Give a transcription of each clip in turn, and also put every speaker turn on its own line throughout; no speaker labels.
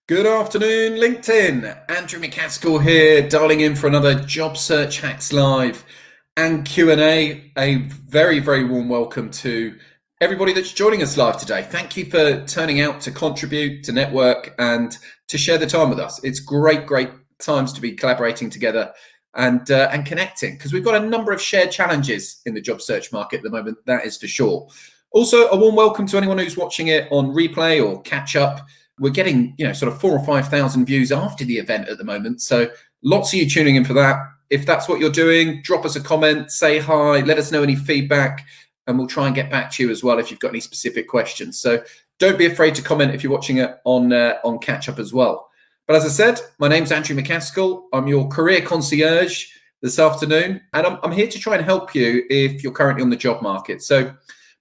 Good afternoon, LinkedIn. Andrew McCaskill here, dialing in for another Job Search Hacks Live and Q&A. A very, very warm welcome to everybody that's joining us live today. Thank you for turning out to contribute, to network, and to share the time with us. It's great times to be collaborating together and connecting, because we've got a number of shared challenges in the job search market at the moment, that is for sure. Also, a warm welcome to anyone who's watching it on replay or catch up. We're getting, sort of 4,000 or 5,000 views after the event at the moment. So lots of you tuning in for that. If that's what you're doing, drop us a comment, say hi, let us know any feedback, and we'll try and get back to you as well if you've got any specific questions. So don't be afraid to comment if you're watching it on catch up as well. But as I said, my name's Andrew McCaskill. I'm your career concierge this afternoon, and I'm here to try and help you if you're currently on the job market. So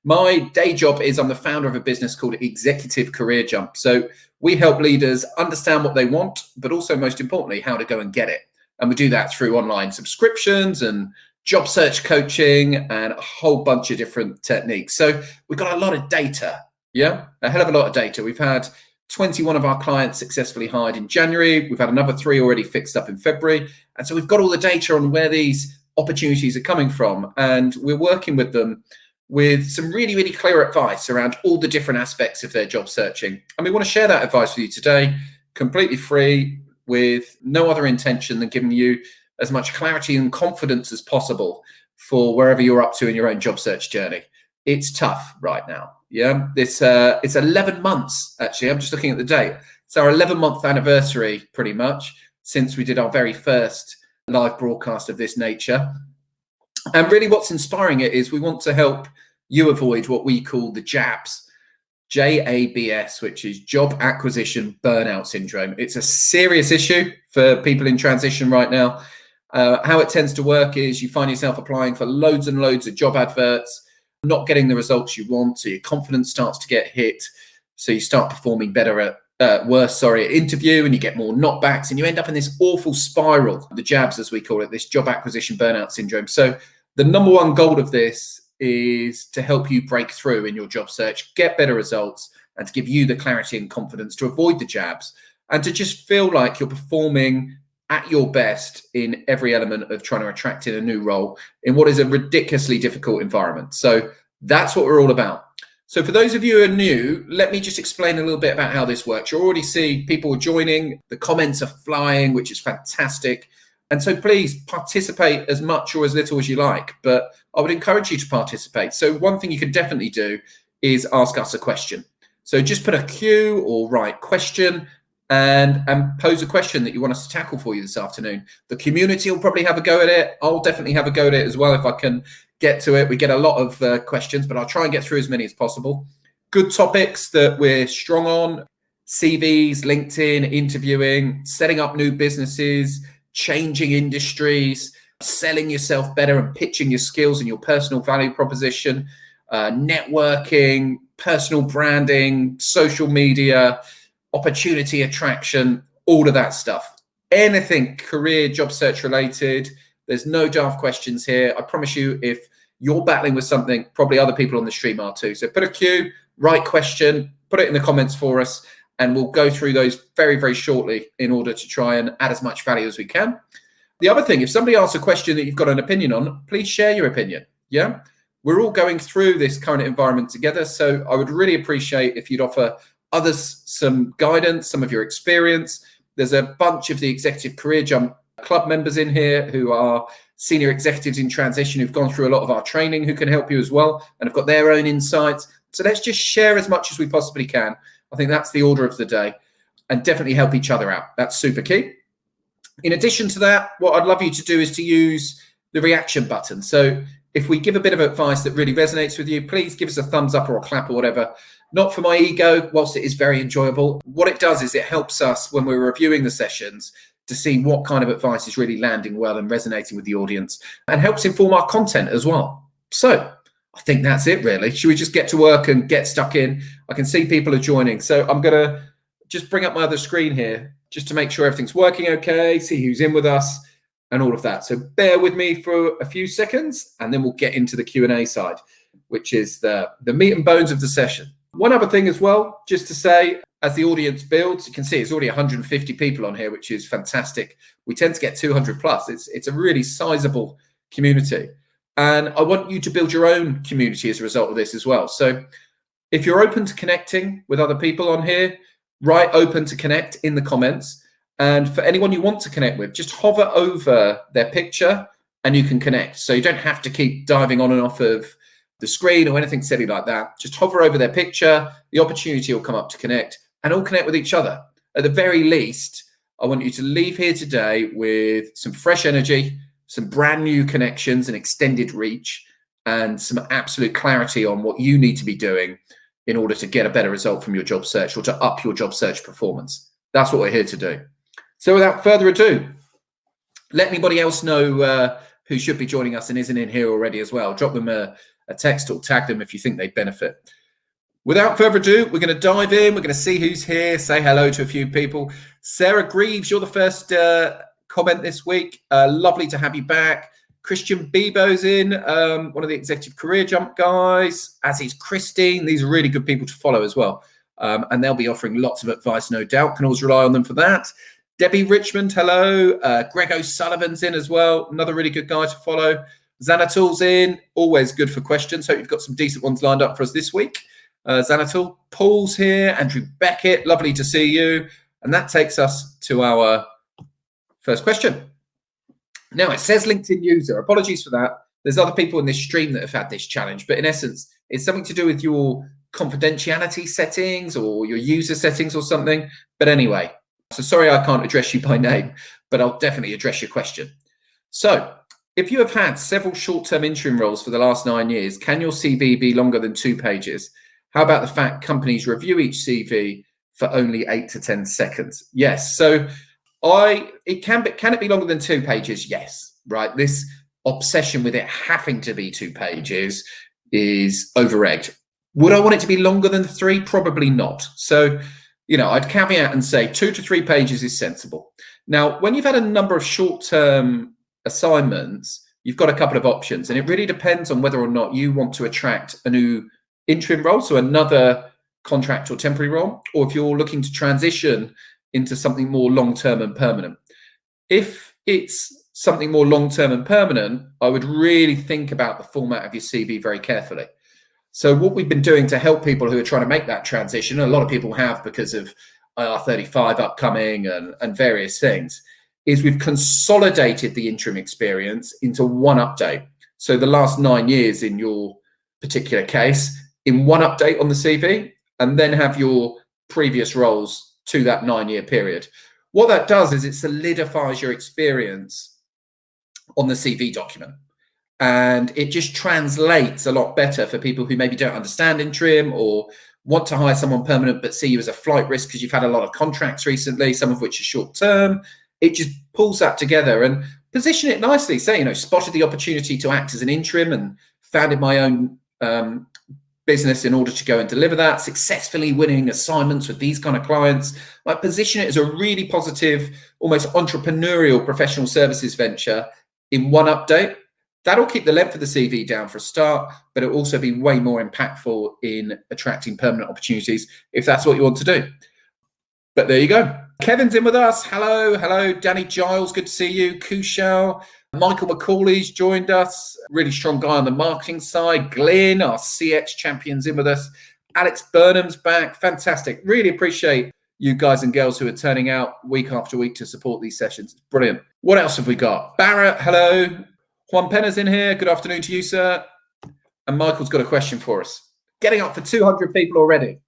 my day job is I'm the founder of a business called Executive Career Jump. So we help leaders understand what they want, but also, most importantly, how to go and get it. And we do that through online subscriptions and job search coaching and a whole bunch of different techniques. So we've got a lot of data, a hell of a lot of data. We've had 21 of our clients successfully hired in January. We've had another 3 already fixed up in February. And so we've got all the data on where these opportunities are coming from. And we're working with them with some really clear advice around all the different aspects of their job searching. And we want to share that advice with you today, completely free, with no other intention than giving you as much clarity and confidence as possible for wherever you're up to in your own job search journey. It's tough right now. It's 11 months, actually. I'm just looking at the date. It's our 11-month anniversary, pretty much, since we did our very first live broadcast of this nature. And really what's inspiring it is we want to help you avoid what we call the JABS, JABS, which is Job Acquisition Burnout Syndrome. It's a serious issue for people in transition right now. How it tends to work is you find yourself applying for loads and loads of job adverts, not getting the results you want, so your confidence starts to get hit, so you start performing better worse at interview, and you get more knockbacks, and you end up in this awful spiral, the JABS as we call it, this Job Acquisition Burnout Syndrome. So the number one goal of this is to help you break through in your job search, get better results, and to give you the clarity and confidence to avoid the JABS and to just feel like you're performing at your best in every element of trying to attract in a new role in what is a ridiculously difficult environment. So that's what we're all about. So for those of you who are new, let me just explain a little bit about how this works. You already see people are joining, the comments are flying, which is fantastic. And so please participate as much or as little as you like, but I would encourage you to participate. So one thing you can definitely do is ask us a question. So just put a Q or write question and pose a question that you want us to tackle for you this afternoon. The community will probably have a go at it. I'll definitely have a go at it as well if I can get to it. We get a lot of questions, but I'll try and get through as many as possible. Good topics that we're strong on: CVs, LinkedIn, interviewing, setting up new businesses, changing industries, selling yourself better and pitching your skills and your personal value proposition, networking, personal branding, social media, opportunity attraction, all of that stuff. Anything career, job search related. There's no daft questions here. I promise you, if you're battling with something, probably other people on the stream are too. So put a Q, write question, put it in the comments for us, and we'll go through those very shortly in order to try and add as much value as we can. The other thing, if somebody asks a question that you've got an opinion on, please share your opinion. We're all going through this current environment together, so I would really appreciate if you'd offer others some guidance, some of your experience. There's a bunch of the Executive Career Jump Club members in here who are senior executives in transition who've gone through a lot of our training, who can help you as well and have got their own insights. So let's just share as much as we possibly can. I think that's the order of the day, and definitely help each other out. That's super key. In addition to that, what I'd love you to do is to use the reaction button. So if we give a bit of advice that really resonates with you, please give us a thumbs up or a clap or whatever. Not for my ego, whilst it is very enjoyable. What it does is it helps us when we're reviewing the sessions to see what kind of advice is really landing well and resonating with the audience, and helps inform our content as well. So I think that's it, really. Should we just get to work and get stuck in? I can see people are joining. So I'm going to just bring up my other screen here just to make sure everything's working okay, see who's in with us and all of that. So bear with me for a few seconds, and then we'll get into the Q&A side, which is the meat and bones of the session. One other thing as well, just to say, as the audience builds, you can see it's already 150 people on here, which is fantastic. We tend to get 200 plus. It's a really sizable community. And I want you to build your own community as a result of this as well. So if you're open to connecting with other people on here, write open to connect in the comments. And for anyone you want to connect with, just hover over their picture and you can connect. So you don't have to keep diving on and off of the screen or anything silly like that. Just hover over their picture, the opportunity will come up to connect, and all connect with each other. At the very least, I want you to leave here today with some fresh energy, some brand new connections and extended reach, and some absolute clarity on what you need to be doing in order to get a better result from your job search or to up your job search performance. That's what we're here to do. So without further ado, let anybody else know who should be joining us and isn't in here already as well. Drop them a text or tag them if you think they'd benefit. Without further ado, we're going to dive in. We're going to see who's here, say hello to a few people. Sarah Greaves, you're the first comment this week. Lovely to have you back. Christian Bebo's in, one of the Executive Career Jump guys, as is Christine. These are really good people to follow as well. And they'll be offering lots of advice, no doubt. Can always rely on them for that. Debbie Richmond, hello. Greg O'Sullivan's in as well. Another really good guy to follow. Xanatul's in, always good for questions. Hope you've got some decent ones lined up for us this week. Xanatul, Paul's here, Andrew Beckett, lovely to see you. And that takes us to our first question. Now, it says LinkedIn user. Apologies for that. There's other people in this stream that have had this challenge, but in essence, it's something to do with your confidentiality settings or your user settings or something. But anyway, so sorry I can't address you by name, but I'll definitely address your question. So, if you have had several short-term interim roles for the last 9 years, can your CV be longer than 2 pages? How about the fact companies review each CV for only 8 to 10 seconds? Yes. So can it be longer than 2 pages? Yes. Right. This obsession with it having to be 2 pages is over-egged. Would I want it to be longer than 3? Probably not. So, I'd caveat and say 2 to 3 pages is sensible. Now, when you've had a number of short-term assignments, you've got a couple of options, and it really depends on whether or not you want to attract a new interim role, so another contract or temporary role, or if you're looking to transition into something more long-term and permanent. If it's something more long-term and permanent, I would really think about the format of your CV very carefully. So what we've been doing to help people who are trying to make that transition, a lot of people have because of IR35 upcoming and various things, is we've consolidated the interim experience into one update. So the last 9 years in your particular case, in one update on the CV, and then have your previous roles to that 9-year period. What that does is it solidifies your experience on the CV document. And it just translates a lot better for people who maybe don't understand interim or want to hire someone permanent but see you as a flight risk because you've had a lot of contracts recently, some of which are short term. It just pulls that together and position it nicely. Say, spotted the opportunity to act as an interim and founded my own business in order to go and deliver that, successfully winning assignments with these kind of clients. Like, position it as a really positive, almost entrepreneurial professional services venture in one update. That'll keep the length of the CV down for a start, but it'll also be way more impactful in attracting permanent opportunities if that's what you want to do. But there you go. Kevin's in with us. Hello. Danny Giles, good to see you. Kushal. Michael McCauley's joined us. Really strong guy on the marketing side. Glenn, our CX champion's in with us. Alex Burnham's back. Fantastic. Really appreciate you guys and girls who are turning out week after week to support these sessions. It's brilliant. What else have we got? Barrett, hello. Juan Penna's in here. Good afternoon to you, sir. And Michael's got a question for us. Getting up for 200 people already.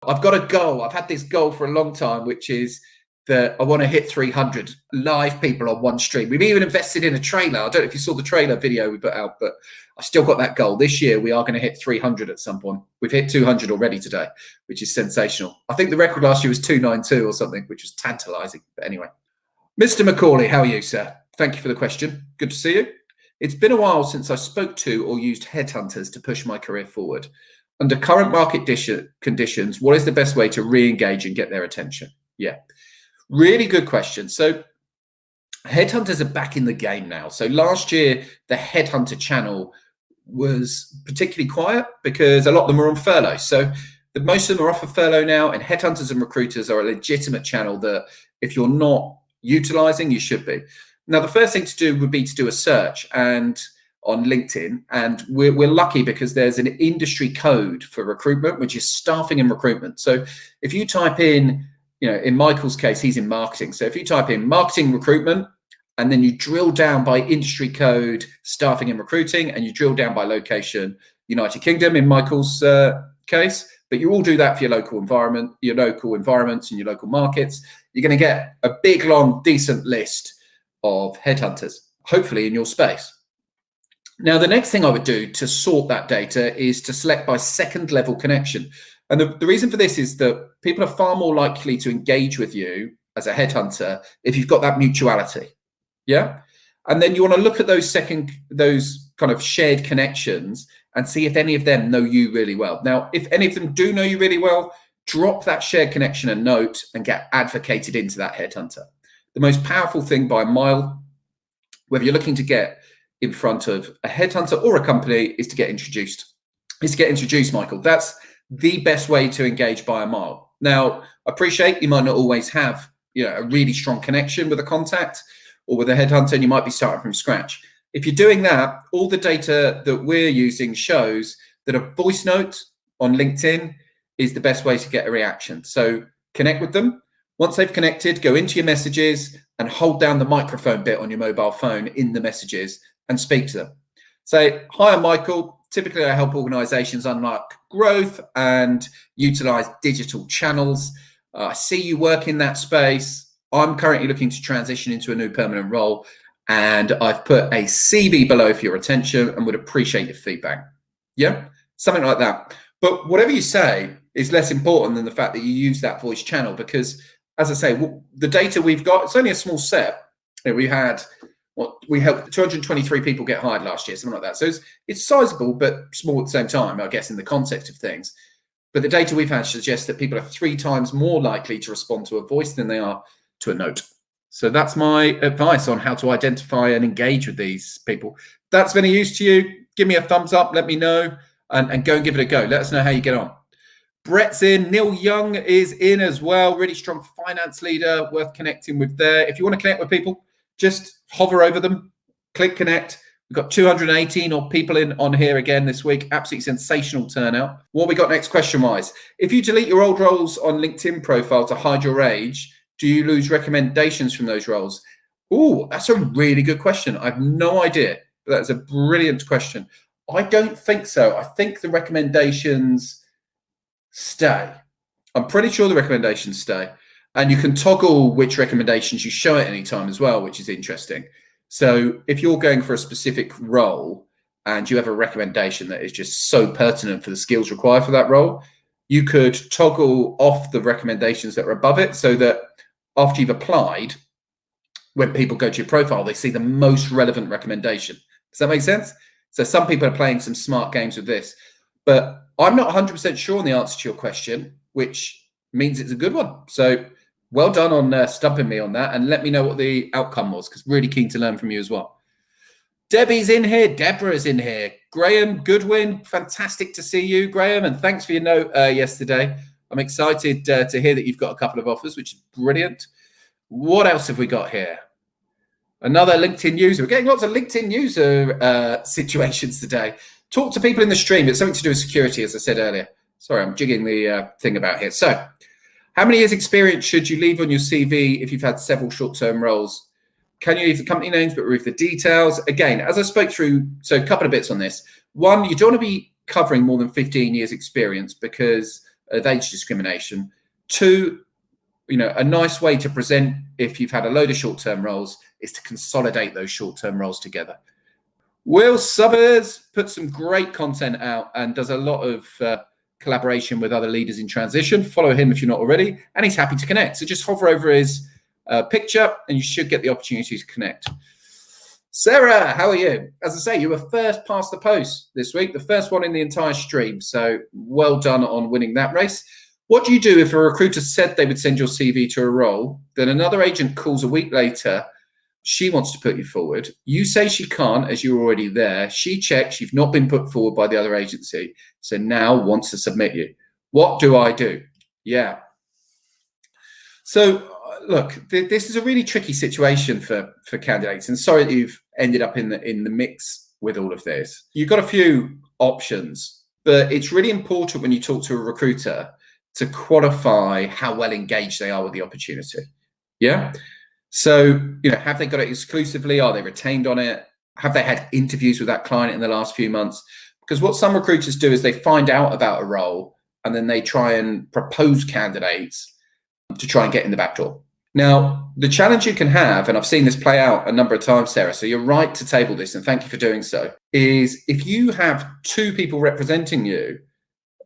I've got a goal. I've had this goal for a long time, which is that I want to hit 300 live people on one stream. We've even invested in a trailer. I don't know if you saw the trailer video we put out, but I've still got that goal. This year, we are going to hit 300 at some point. We've hit 200 already today, which is sensational. I think the record last year was 292 or something, which was tantalizing. But anyway, Mr. McCauley, how are you, sir? Thank you for the question. Good to see you. It's been a while since I spoke to or used headhunters to push my career forward. Under current market conditions, what is the best way to re-engage and get their attention? Yeah, really good question. So headhunters are back in the game now. So last year, the headhunter channel was particularly quiet because a lot of them were on furlough. So most of them are off of furlough now, and headhunters and recruiters are a legitimate channel that if you're not utilizing, you should be. Now, the first thing to do would be to do a search and on LinkedIn, and we're lucky because there's an industry code for recruitment, which is staffing and recruitment. So if you type in, in Michael's case, he's in marketing. So if you type in marketing recruitment, and then you drill down by industry code, staffing and recruiting, and you drill down by location, United Kingdom in Michael's case, but you all do that for your local environment, your local environments and your local markets. You're going to get a big, long, decent list of headhunters, hopefully in your space. Now, the next thing I would do to sort that data is to select by second level connection. And the reason for this is that people are far more likely to engage with you as a headhunter if you've got that mutuality. Yeah. And then you want to look at those kind of shared connections and see if any of them know you really well. Now, if any of them do know you really well, drop that shared connection a note and get advocated into that headhunter. The most powerful thing by a mile, whether you're looking to get in front of a headhunter or a company, is to get introduced. Michael. That's the best way to engage by a mile. Now, I appreciate you might not always have a really strong connection with a contact or with a headhunter, and you might be starting from scratch. If you're doing that, all the data that we're using shows that a voice note on LinkedIn is the best way to get a reaction. So connect with them. Once they've connected, go into your messages and hold down the microphone bit on your mobile phone in the messages and speak to them. Say, hi, I'm Michael. Typically, I help organizations unlock growth and utilize digital channels. I see you work in that space. I'm currently looking to transition into a new permanent role, and I've put a CV below for your attention and would appreciate your feedback. Yeah, something like that. But whatever you say is less important than the fact that you use that voice channel, because, as I say, the data we've got, it's only a small set. We helped 223 people get hired last year, something like that. So it's sizable, but small at the same time, I guess, in the context of things. But the data we've had suggests that people are 3 times more likely to respond to a voice than they are to a note. So that's my advice on how to identify and engage with these people. If that's of any use to you, give me a thumbs up, let me know, and go and give it a go. Let us know how you get on. Brett's in. Neil Young is in as well. Really strong finance leader, worth connecting with there. If you want to connect with people, just hover over them, click connect. We've got 218 odd people on here again this week. Absolutely sensational turnout. What we got next question-wise? If you delete your old roles on LinkedIn profile to hide your age, do you lose recommendations from those roles? Oh, that's a really good question. I have no idea. But that's a brilliant question. I don't think so. I think the recommendations stay. I'm pretty sure the recommendations stay. And you can toggle which recommendations you show at any time as well, which is interesting. So if you're going for a specific role and you have a recommendation that is just so pertinent for the skills required for that role, you could toggle off the recommendations that are above it so that after you've applied, when people go to your profile, they see the most relevant recommendation. Does that make sense? So some people are playing some smart games with this, but I'm not 100% sure on the answer to your question, which means it's a good one. So well done on stumping me on that, and let me know what the outcome was, because really keen to learn from you as well. Debbie's in here. Deborah's in here. Graham Goodwin, fantastic to see you, Graham, and thanks for your note yesterday. I'm excited to hear that you've got a couple of offers, which is brilliant. What else have we got here? Another LinkedIn user. We're getting lots of LinkedIn user situations today. Talk to people in the stream. It's something to do with security, as I said earlier. Sorry, I'm jigging the thing about here. So, how many years experience should you leave on your CV if you've had several short-term roles? Can you leave the company names but remove the details? Again, as I spoke through, so a couple of bits on this. One, you don't want to be covering more than 15 years experience because of age discrimination. Two, a nice way to present if you've had a load of short-term roles is to consolidate those short-term roles together. Will Subbers puts some great content out and does a lot of collaboration with other leaders in transition. Follow him if you're not already, and he's happy to connect. So just hover over his picture and you should get the opportunity to connect. Sarah, how are you? As I say, you were first past the post this week, the first one in the entire stream. So well done on winning that race. What do you do if a recruiter said they would send your CV to a role, then another agent calls a week later, she wants to put you forward. You say she can't as you're already there. She checks you've not been put forward by the other agency, so now wants to submit you. What do I do? Yeah. So look, this is a really tricky situation for candidates, and sorry that you've ended up in the mix with all of this. You've got a few options, but it's really important when you talk to a recruiter to qualify how well engaged they are with the opportunity. Yeah. So, have they got it exclusively? Are they retained on it? Have they had interviews with that client in the last few months? Because what some recruiters do is they find out about a role and then they try and propose candidates to try and get in the back door. Now, the challenge you can have, and I've seen this play out a number of times, Sarah, so you're right to table this, and thank you for doing so, is if you have two people representing you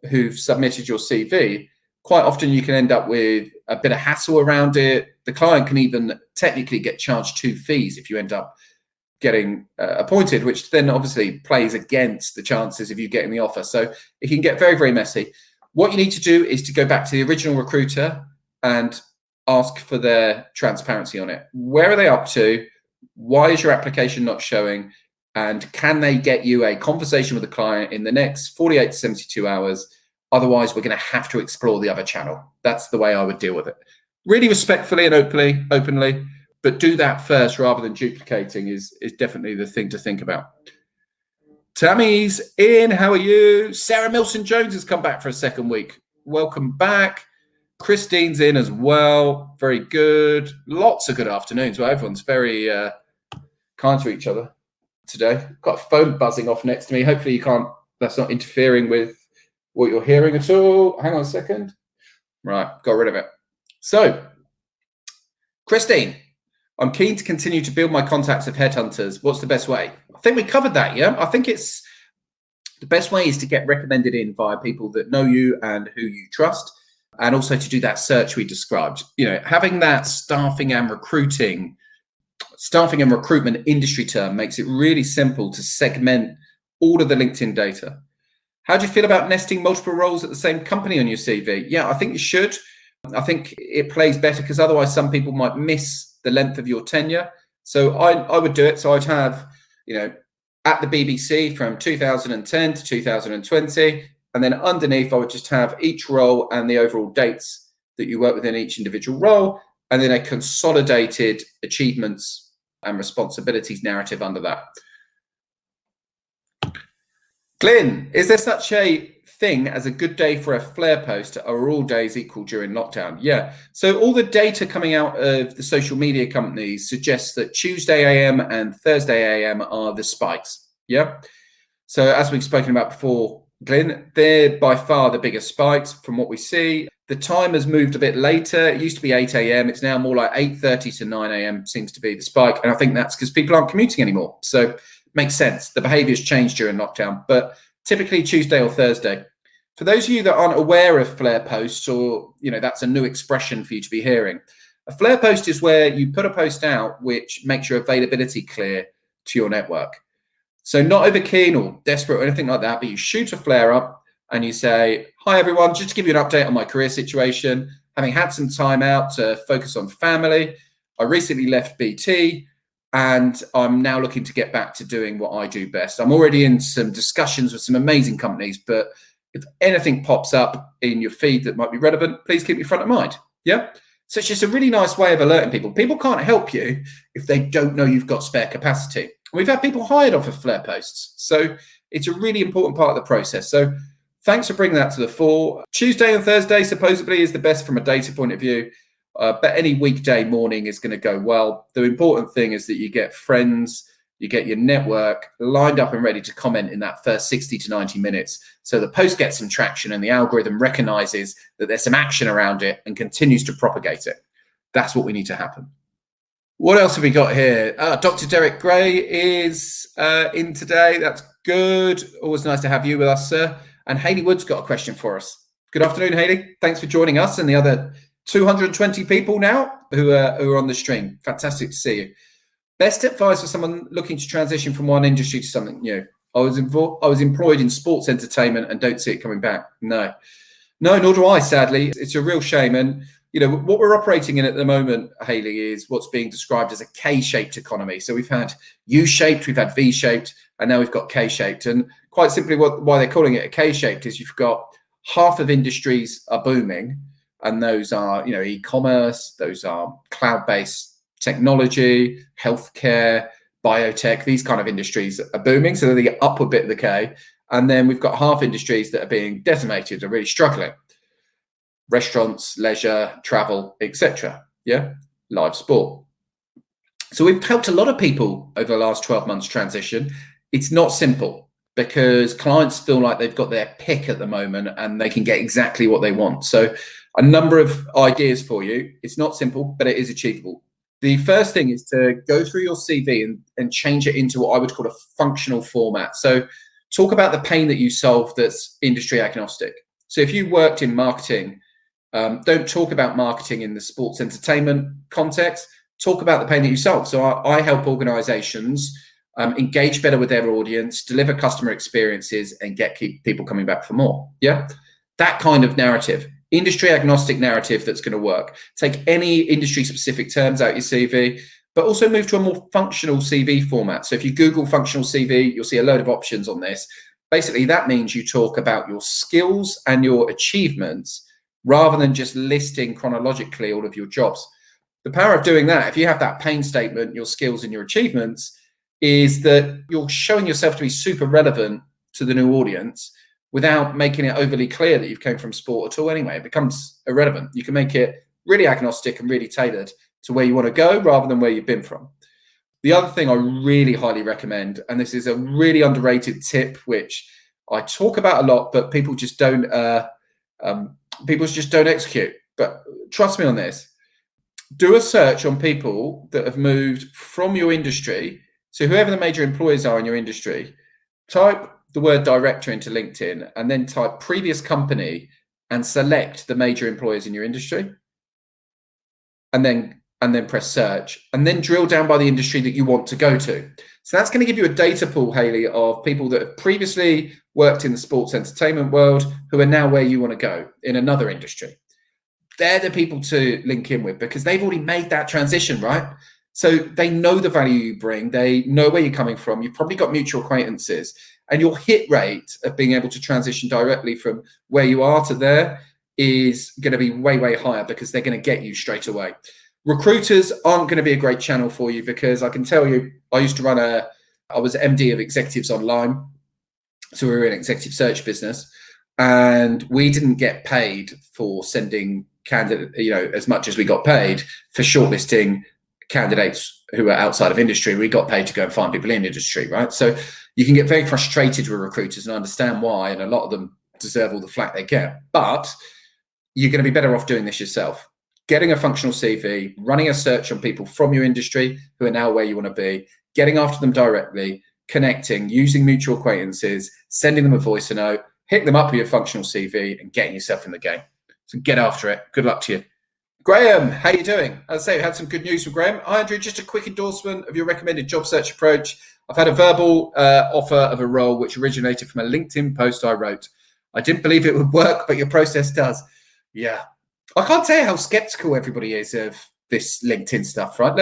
who've submitted your CV, quite often you can end up with a bit of hassle around it. The client can even technically get charged 2 fees if you end up getting appointed, which then obviously plays against the chances of you getting the offer. So it can get very, very messy. What you need to do is to go back to the original recruiter and ask for their transparency on it. Where are they up to? Why is your application not showing? And can they get you a conversation with the client in the next 48 to 72 hours? Otherwise, we're going to have to explore the other channel. That's the way I would deal with it. Really respectfully and openly, but do that first rather than duplicating is definitely the thing to think about. Tammy's in. How are you? Sarah Milson-Jones has come back for a second week. Welcome back. Christine's in as well. Very good. Lots of good afternoons. Well, everyone's very kind to each other today. Got a phone buzzing off next to me. Hopefully that's not interfering with what you're hearing at all. Hang on a second. Right, got rid of it. So, Christine, I'm keen to continue to build my contacts of headhunters. What's the best way? I think we covered that, yeah? I think it's the best way is to get recommended in via people that know you and who you trust, and also to do that search we described. Having that staffing and recruitment industry term makes it really simple to segment all of the LinkedIn data. How do you feel about nesting multiple roles at the same company on your CV? Yeah, I think you should. I think it plays better because otherwise some people might miss the length of your tenure. So I would do it. So I'd have, at the BBC from 2010 to 2020. And then underneath, I would just have each role and the overall dates that you work within each individual role, and then a consolidated achievements and responsibilities narrative under that. Glyn, is there such a thing as a good day for a flare post, or are all days equal during lockdown? Yeah. So all the data coming out of the social media companies suggests that Tuesday AM and Thursday AM are the spikes. Yeah. So as we've spoken about before, Glyn, they're by far the biggest spikes from what we see. The time has moved a bit later. It used to be 8 AM. It's now more like 8:30 to 9 AM seems to be the spike. And I think that's because people aren't commuting anymore. So makes sense. The behavior's changed during lockdown, but typically Tuesday or Thursday. For those of you that aren't aware of flare posts, or that's a new expression for you to be hearing, a flare post is where you put a post out which makes your availability clear to your network. So not over keen or desperate or anything like that, but you shoot a flare up and you say, hi everyone, just to give you an update on my career situation, having had some time out to focus on family. I recently left BT and I'm now looking to get back to doing what I do best. I'm already in some discussions with some amazing companies, but if anything pops up in your feed that might be relevant, please keep me front of mind. Yeah. So it's just a really nice way of alerting people. People can't help you if they don't know you've got spare capacity. We've had people hired off of flare posts. So it's a really important part of the process. So thanks for bringing that to the fore. Tuesday and Thursday supposedly is the best from a data point of view. But any weekday morning is going to go well. The important thing is that you get friends, you get your network lined up and ready to comment in that first 60 to 90 minutes. So the post gets some traction and the algorithm recognizes that there's some action around it and continues to propagate it. That's what we need to happen. What else have we got here? Dr. Derek Gray is in today. That's good. Always nice to have you with us, sir. And Hayley Wood's got a question for us. Good afternoon, Hayley. Thanks for joining us and the other 220 people now who are on the stream. Fantastic to see you. Best advice for someone looking to transition from one industry to something new. I was employed in sports entertainment and don't see it coming back. No, nor do I, sadly. It's a real shame. And, what we're operating in at the moment, Hayley, is what's being described as a K-shaped economy. So we've had U-shaped, we've had V-shaped, and now we've got K-shaped. And quite simply why they're calling it a K-shaped is you've got half of industries are booming, and those are, e-commerce, those are cloud-based technology, healthcare, biotech. These kind of industries are booming, so they're the upper bit of the K. And then we've got half industries that are being decimated, are really struggling. Restaurants, leisure, travel, etc. Yeah, live sport. So we've helped a lot of people over the last 12 months transition. It's not simple because clients feel like they've got their pick at the moment and they can get exactly what they want. So a number of ideas for you. It's not simple, but it is achievable. The first thing is to go through your CV and change it into what I would call a functional format. So talk about the pain that you solve that's industry agnostic. So if you worked in marketing, don't talk about marketing in the sports entertainment context. Talk about the pain that you solve. So I help organizations engage better with their audience, deliver customer experiences, and keep people coming back for more. Yeah, that kind of narrative, industry agnostic narrative that's going to work. Take any industry specific terms out your CV, but also move to a more functional CV format. So if you Google functional CV, you'll see a load of options on this. Basically, that means you talk about your skills and your achievements rather than just listing chronologically all of your jobs. The power of doing that, if you have that pain statement, your skills and your achievements, is that you're showing yourself to be super relevant to the new audience without making it overly clear that you've came from sport at all anyway. It becomes irrelevant. You can make it really agnostic and really tailored to where you want to go rather than where you've been from. The other thing I really highly recommend, and this is a really underrated tip, which I talk about a lot, but people just don't execute. But trust me on this. Do a search on people that have moved from your industry. So whoever the major employers are in your industry, type the word director into LinkedIn and then type previous company and select the major employers in your industry. And then press search and then drill down by the industry that you want to go to. So that's going to give you a data pool, Hayley, of people that have previously worked in the sports entertainment world who are now where you want to go in another industry. They're the people to link in with because they've already made that transition, right? So they know the value you bring. They know where you're coming from. You've probably got mutual acquaintances, and your hit rate of being able to transition directly from where you are to there is going to be way, way higher because they're going to get you straight away. Recruiters aren't going to be a great channel for you because I can tell you, I was MD of Executives Online. So we were in executive search business, and we didn't get paid for sending candidate, as much as we got paid for shortlisting candidates who are outside of industry. We got paid to go and find people in industry, right? So you can get very frustrated with recruiters, and I understand why, and a lot of them deserve all the flack they get, but you're going to be better off doing this yourself. Getting a functional CV, running a search on people from your industry who are now where you want to be, getting after them directly, connecting, using mutual acquaintances, sending them a voice note, hit them up with your functional CV and getting yourself in the game. So get after it. Good luck to you. Graham, how you doing? As I say, we had some good news from Graham. Hi, Andrew, just a quick endorsement of your recommended job search approach. I've had a verbal offer of a role which originated from a LinkedIn post I wrote. I didn't believe it would work, but your process does. Yeah. I can't tell you how skeptical everybody is of this LinkedIn stuff, right?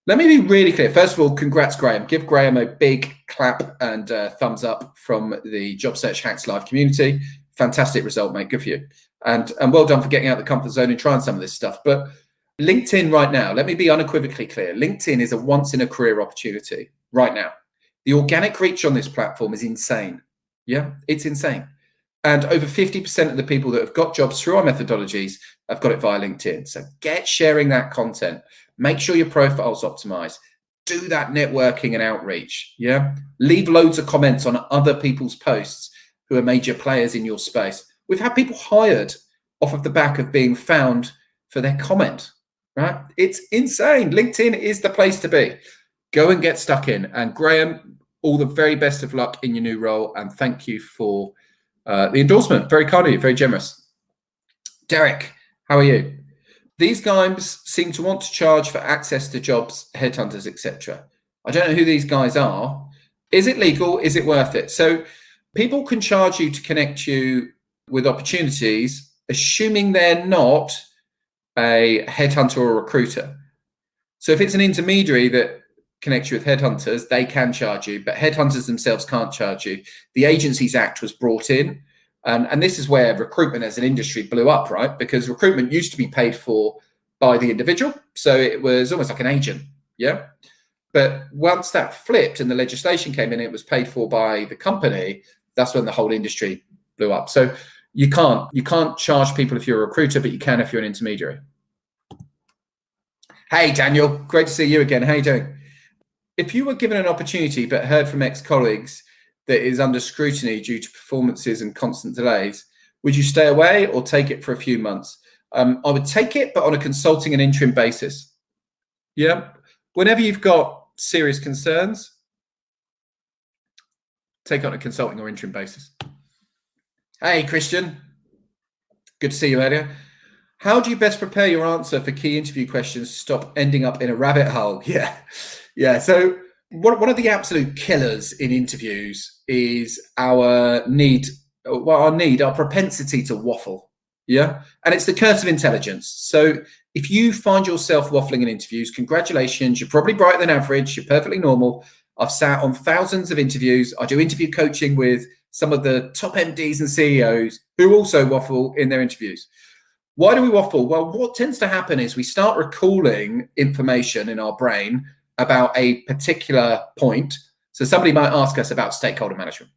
Let me be really clear. First of all, congrats, Graham. Give Graham a big clap and thumbs up from the Job Search Hacks Live community. Fantastic result, mate. Good for you. And well done for getting out of the comfort zone and trying some of this stuff. But LinkedIn right now, let me be unequivocally clear. LinkedIn is a once in a career opportunity right now. The organic reach on this platform is insane. Yeah, it's insane. And over 50% of the people that have got jobs through our methodologies have got it via LinkedIn. So get sharing that content. Make sure your profile's optimized. Do that networking and outreach. Yeah. Leave loads of comments on other people's posts who are major players in your space. We've had people hired off of the back of being found for their comment, right? It's insane. LinkedIn is the place to be. Go and get stuck in. And Graham, all the very best of luck in your new role. And thank you for the endorsement. Very kind of you, very generous. Derek, how are you? These guys seem to want to charge for access to jobs, headhunters, etc. I don't know who these guys are. Is it legal? Is it worth it? So people can charge you to connect you with opportunities, assuming they're not a headhunter or a recruiter. So if it's an intermediary that connects you with headhunters, they can charge you, but headhunters themselves can't charge you. The Agencies Act was brought in And this is where recruitment as an industry blew up, right? Because recruitment used to be paid for by the individual. So it was almost like an agent, yeah? But once that flipped and the legislation came in, it was paid for by the company. That's when the whole industry blew up. So you can't charge people if you're a recruiter, but you can if you're an intermediary. Hey, Daniel, great to see you again. How you doing? If you were given an opportunity but heard from ex-colleagues that is under scrutiny due to performances and constant delays, would you stay away or take it for a few months? I would take it, but on a consulting and interim basis. Yeah. Whenever you've got serious concerns, take it on a consulting or interim basis. Hey, Christian. Good to see you earlier. How do you best prepare your answer for key interview questions to stop ending up in a rabbit hole? Yeah. So one of the absolute killers in interviews is our propensity to waffle. Yeah. And it's the curse of intelligence. So if you find yourself waffling in interviews, congratulations, you're probably brighter than average, you're perfectly normal. I've sat on thousands of interviews. I do interview coaching with some of the top MDs and CEOs who also waffle in their interviews. Why do we waffle? Well, what tends to happen is we start recalling information in our brain about a particular point. So somebody might ask us about stakeholder management.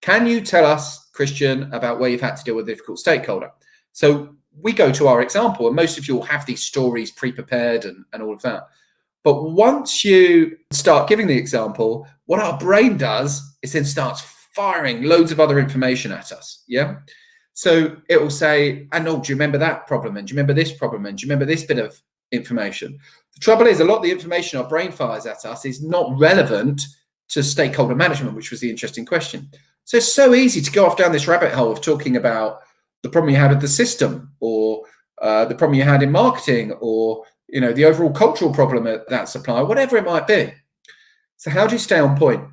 Can you tell us, Christian, about where you've had to deal with a difficult stakeholder? So we go to our example, and most of you will have these stories pre-prepared and all of that. But once you start giving the example, what our brain does is then starts firing loads of other information at us. Yeah. So it will say, do you remember that problem? And do you remember this problem? And do you remember this bit of information? The trouble is, a lot of the information our brain fires at us is not relevant to stakeholder management, which was the interesting question. So it's so easy to go off down this rabbit hole of talking about the problem you had with the system, or the problem you had in marketing, or the overall cultural problem at that supplier, whatever it might be. So how do you stay on point?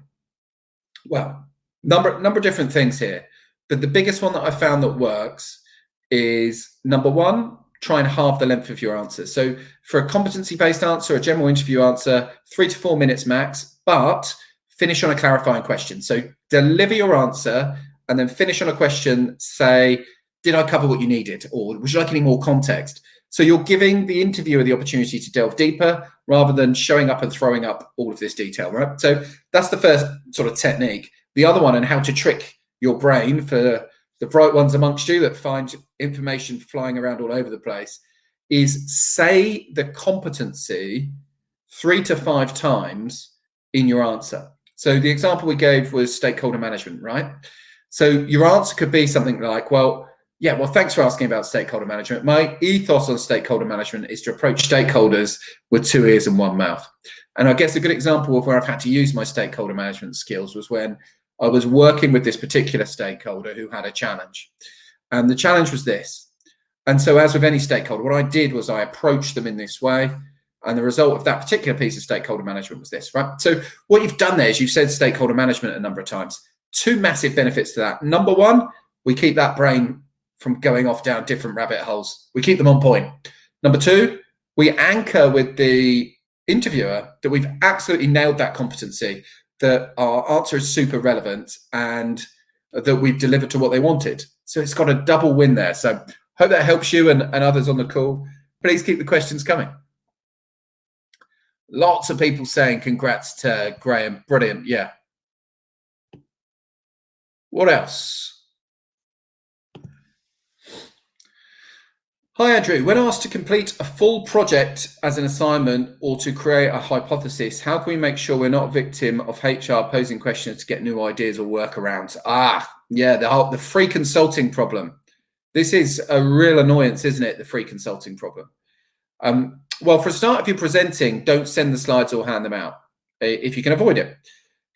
Well, number of different things here. But the biggest one that I found that works is, number one, try and halve the length of your answer. So for a competency-based answer, a general interview answer, 3 to 4 minutes max, but finish on a clarifying question. So deliver your answer and then finish on a question, say, did I cover what you needed? Or would you like any more context? So you're giving the interviewer the opportunity to delve deeper rather than showing up and throwing up all of this detail, right? So that's the first sort of technique. The other one, and how to trick your brain, for the bright ones amongst you that find information flying around all over the place, is say the competency 3 to 5 times in your answer. So the example we gave was stakeholder management, right? So your answer could be something like, thanks for asking about stakeholder management. My ethos on stakeholder management is to approach stakeholders with 2 ears and 1 mouth. And I guess a good example of where I've had to use my stakeholder management skills was when I was working with this particular stakeholder who had a challenge. And the challenge was this. And so as with any stakeholder, what I did was I approached them in this way. And the result of that particular piece of stakeholder management was this, right? So what you've done there is you've said stakeholder management a number of times. 2 massive benefits to that. Number one, we keep that brain from going off down different rabbit holes. We keep them on point. Number 2, we anchor with the interviewer that we've absolutely nailed that competency, that our answer is super relevant, and that we've delivered to what they wanted. So it's got a double win there. So hope that helps you and others on the call. Please keep the questions coming. Lots of people saying congrats to Graham. Brilliant. Yeah. What else? Hi, Andrew. When asked to complete a full project as an assignment or to create a hypothesis, how can we make sure we're not a victim of HR posing questions to get new ideas or workarounds? The free consulting problem. This is a real annoyance, isn't it? The free consulting problem. Well, for a start, if you're presenting, don't send the slides or hand them out if you can avoid it.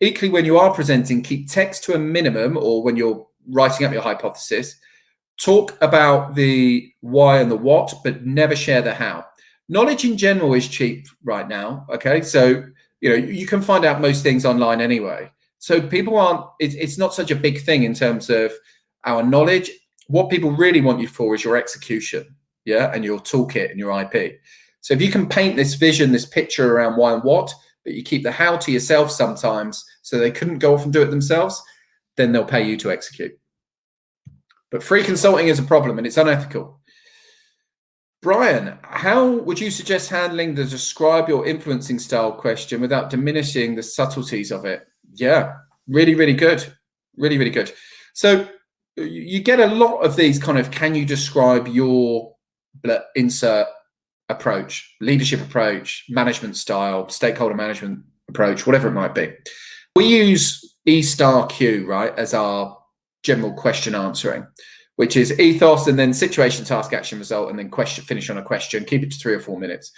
Equally, when you are presenting, keep text to a minimum, or when you're writing up your hypothesis, talk about the why and the what, but never share the how. Knowledge in general is cheap right now. Okay. So, you can find out most things online anyway. So it's not such a big thing in terms of our knowledge. What people really want you for is your execution. Yeah. And your toolkit and your IP. So if you can paint this vision, this picture around why and what, but you keep the how to yourself sometimes so they couldn't go off and do it themselves, then they'll pay you to execute. But free consulting is a problem and it's unethical. Brian, how would you suggest handling the describe your influencing style question without diminishing the subtleties of it? Yeah, really, really good. Really, really good. So you get a lot of these kind of, can you describe your insert approach, leadership approach, management style, stakeholder management approach, whatever it might be. We use E*Q, right, as our general question answering, which is ethos and then situation, task, action, result, and then question, finish on a question, keep it to 3 or 4 minutes.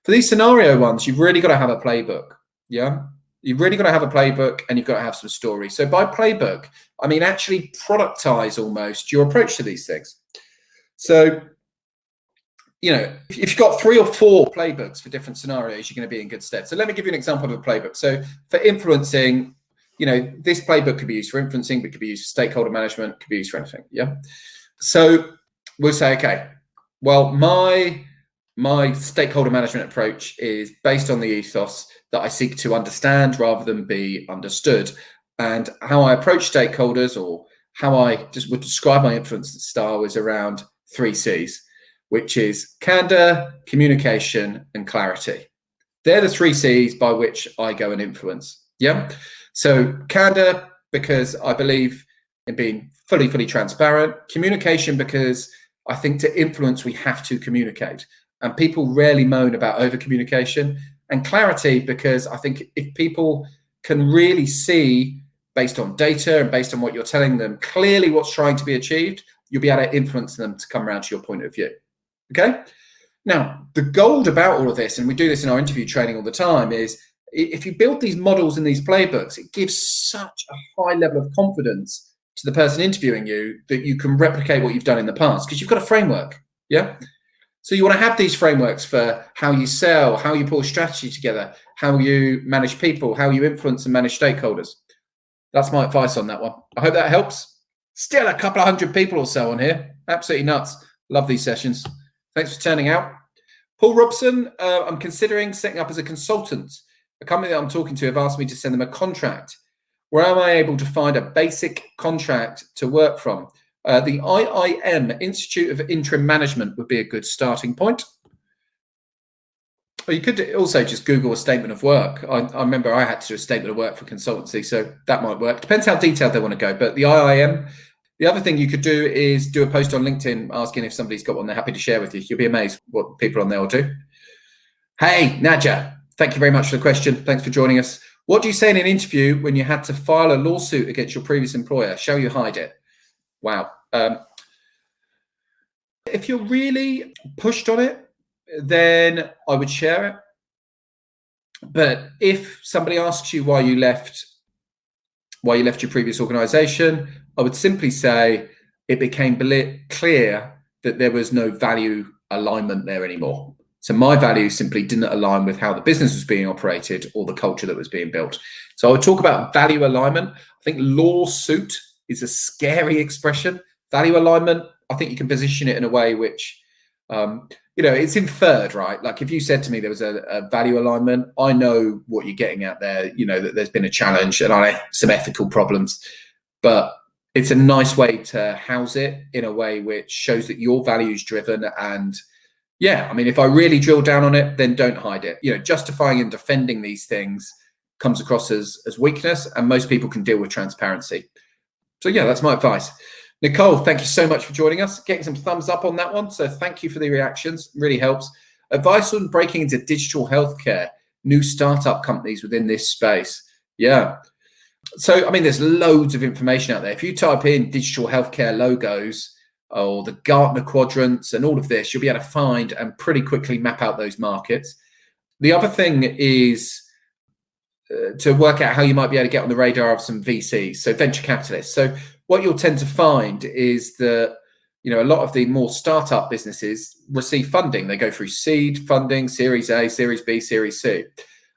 For these scenario ones, you've really got to have a playbook. Yeah. You've really got to have a playbook and you've got to have some story. So by playbook, I mean actually productize almost your approach to these things. So, you know, if you've got 3 or 4 playbooks for different scenarios, you're going to be in good stead. So let me give you an example of a playbook. So for influencing, you know, this playbook could be used for influencing, but could be used for stakeholder management, could be used for anything. Yeah. So we'll say, okay, well, my stakeholder management approach is based on the ethos that I seek to understand rather than be understood. And how I approach stakeholders, or how I just would describe my influence style, is around 3 C's, which is candor, communication, and clarity. They're the 3 C's by which I go and influence. Yeah. So candor, because I believe in being fully transparent. Communication, because I think to influence, we have to communicate. And people rarely moan about over communication. And clarity, because I think if people can really see, based on data and based on what you're telling them, clearly what's trying to be achieved, you'll be able to influence them to come around to your point of view. Okay. Now, the gold about all of this, and we do this in our interview training all the time, is if you build these models and these playbooks, it gives such a high level of confidence to the person interviewing you that you can replicate what you've done in the past because you've got a framework. Yeah. So you want to have these frameworks for how you sell, how you pull strategy together, how you manage people, how you influence and manage stakeholders. That's my advice on that one. I hope that helps. Still a couple of 100 people or so on here. Absolutely nuts. Love these sessions. Thanks for turning out. Paul Robson, I'm considering setting up as a consultant. A company that I'm talking to have asked me to send them a contract. Where am I able to find a basic contract to work from? The IIM, Institute of Interim Management, would be a good starting point. Or you could also just Google a statement of work. I remember I had to do a statement of work for consultancy, so that might work. Depends how detailed they want to go. But the IIM, the other thing you could do is do a post on LinkedIn asking if somebody's got one they're happy to share with you. You'll be amazed what people on there will do. Hey, Nadja, thank you very much for the question. Thanks for joining us. What do you say in an interview when you had to file a lawsuit against your previous employer? Shall you hide it? Wow. If you're really pushed on it, then I would share it. But if somebody asks you why you left your previous organization, I would simply say it became clear that there was no value alignment there anymore. So my values simply didn't align with how the business was being operated or the culture that was being built. So I would talk about value alignment. I think lawsuit is a scary expression. Value alignment, I think you can position it in a way which, it's inferred, right? Like if you said to me there was a value alignment, I know what you're getting at there, that there's been a challenge and some ethical problems, but it's a nice way to house it in a way which shows that your values driven. And yeah, I mean, if I really drill down on it, then don't hide it. Justifying and defending these things comes across as weakness, and most people can deal with transparency. So yeah, that's my advice. Nicole, thank you so much for joining us. Getting some thumbs up on that one. So thank you for the reactions. Really helps. Advice on breaking into digital healthcare, new startup companies within this space. Yeah. So, I mean, there's loads of information out there. If you type in digital healthcare logos or the Gartner quadrants and all of this, you'll be able to find and pretty quickly map out those markets. The other thing is to work out how you might be able to get on the radar of some VCs, so venture capitalists. So what you'll tend to find is that, a lot of the more startup businesses receive funding. They go through seed funding, Series A, Series B, Series C.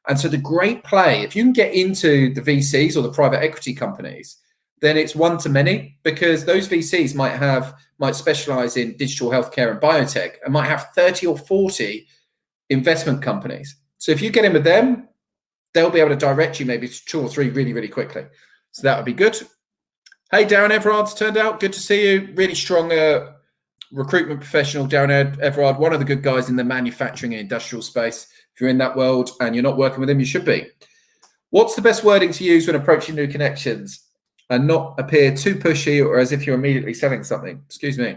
And so the great play, if you can get into the VCs or the private equity companies, then it's one to many, because those VCs might specialize in digital healthcare and biotech and might have 30 or 40 investment companies. So if you get in with them, they'll be able to direct you maybe to 2 or 3 really, really quickly. So that would be good. Hey, Darren Everard's turned out. Good to see you. Really strong recruitment professional, Darren Everard, one of the good guys in the manufacturing and industrial space. If you're in that world and you're not working with him, you should be. What's the best wording to use when approaching new connections and not appear too pushy or as if you're immediately selling something? Excuse me.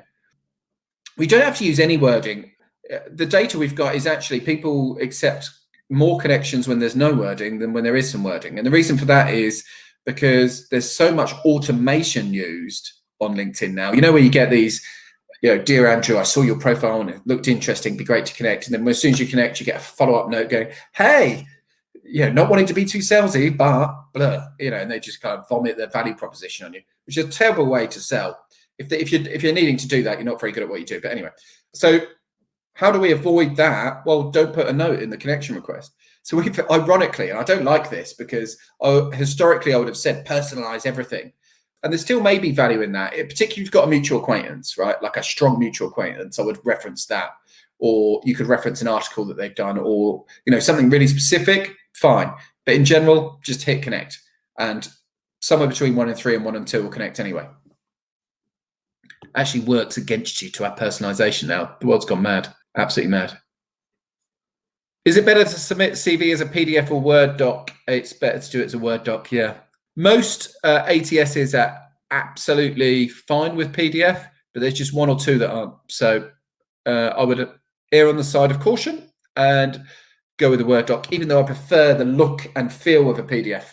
We don't have to use any wording. The data we've got is actually people accept more connections when there's no wording than when there is some wording. And the reason for that is because there's so much automation used on LinkedIn now. You know, where you get these, dear Andrew, I saw your profile and it looked interesting, be great to connect. And then as soon as you connect, you get a follow-up note going, hey, not wanting to be too salesy, but blah, and they just kind of vomit their value proposition on you, which is a terrible way to sell. If you're needing to do that, you're not very good at what you do. But anyway, so how do we avoid that? Well, don't put a note in the connection request. So we've, ironically, and I don't like this because historically I would have said personalize everything. And there still may be value in that, particularly if you've got a mutual acquaintance, right? Like a strong mutual acquaintance, I would reference that. Or you could reference an article that they've done, or something really specific, fine. But in general, just hit connect. And somewhere between 1 and 3 and 1 and 2 will connect anyway. Actually works against you to have personalization now. The world's gone mad, absolutely mad. Is it better to submit CV as a PDF or Word doc? It's better to do it as a Word doc, yeah. Most ATSs are absolutely fine with PDF, but there's just 1 or 2 that aren't. So I would err on the side of caution and go with a Word doc, even though I prefer the look and feel of a PDF.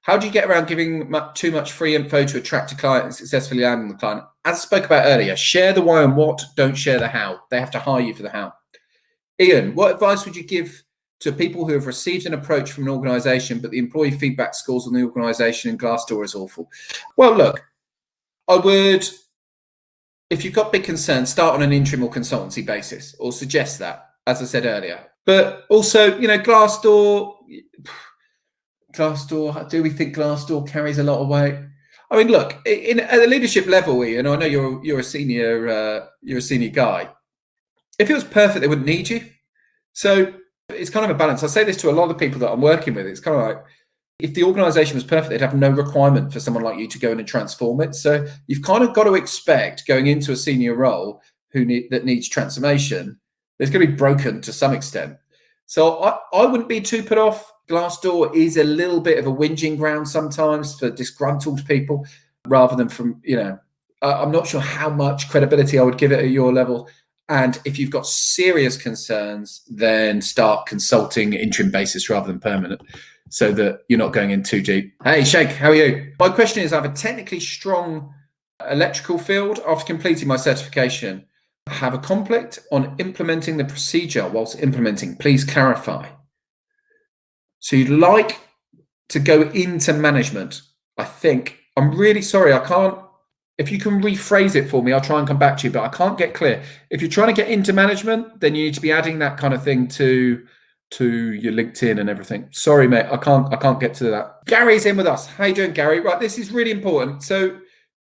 How do you get around giving too much free info to attract a client and successfully landing the client? As I spoke about earlier, share the why and what, don't share the how. They have to hire you for the how. Ian, what advice would you give to people who have received an approach from an organization, but the employee feedback scores on the organization and Glassdoor is awful? Well, look, I would, if you've got big concerns, start on an interim or consultancy basis, or suggest that, as I said earlier. But also, Glassdoor, do we think Glassdoor carries a lot of weight? I mean, look, at a leadership level, Ian, I know you're a senior guy. If it was perfect, they wouldn't need you. So it's kind of a balance. I say this to a lot of people that I'm working with. It's kind of like, if the organization was perfect, they'd have no requirement for someone like you to go in and transform it. So you've kind of got to expect going into a senior role that needs transformation, there's going to be broken to some extent. So I wouldn't be too put off. Glassdoor is a little bit of a whinging ground sometimes for disgruntled people, rather than from, I'm not sure how much credibility I would give it at your level. And if you've got serious concerns, then start consulting interim basis rather than permanent, so that you're not going in too deep. Hey, Sheikh, how are you? My question is, I have a technically strong electrical field. After completing my certification, I have a conflict on implementing the procedure whilst implementing. Please clarify. So you'd like to go into management. I think. I'm really sorry. I can't. If you can rephrase it for me, I'll try and come back to you, but I can't get clear. If you're trying to get into management, then you need to be adding that kind of thing to your LinkedIn and everything. Sorry, mate. I can't get to that. Gary's in with us. How you doing, Gary? Right, this is really important. So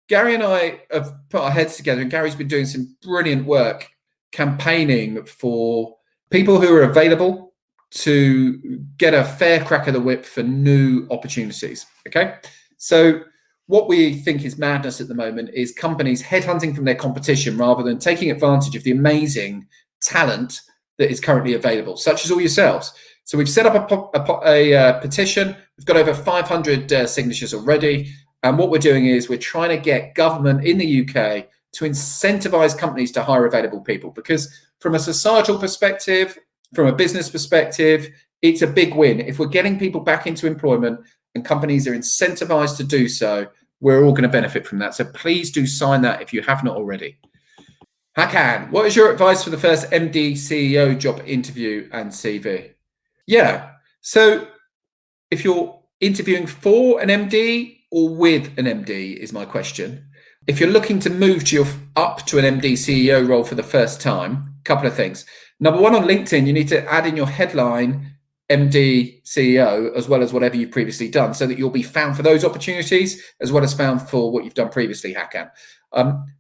Gary and I have put our heads together, and Gary's been doing some brilliant work campaigning for people who are available to get a fair crack of the whip for new opportunities. Okay. So what we think is madness at the moment is companies headhunting from their competition rather than taking advantage of the amazing talent that is currently available, such as all yourselves. So we've set up a petition. We've got over 500 signatures already. And what we're doing is we're trying to get government in the UK to incentivize companies to hire available people, because from a societal perspective, from a business perspective, it's a big win. If we're getting people back into employment and companies are incentivized to do so, we're all going to benefit from that. So please do sign that if you have not already. Hakan, what is your advice for the first MD CEO job interview and CV? Yeah, so if you're interviewing for an MD or with an MD is my question. If you're looking to move up to an MD CEO role for the first time, a couple of things. Number one, on LinkedIn, you need to add in your headline MD, CEO, as well as whatever you've previously done, so that you'll be found for those opportunities as well as found for what you've done previously, Hakan.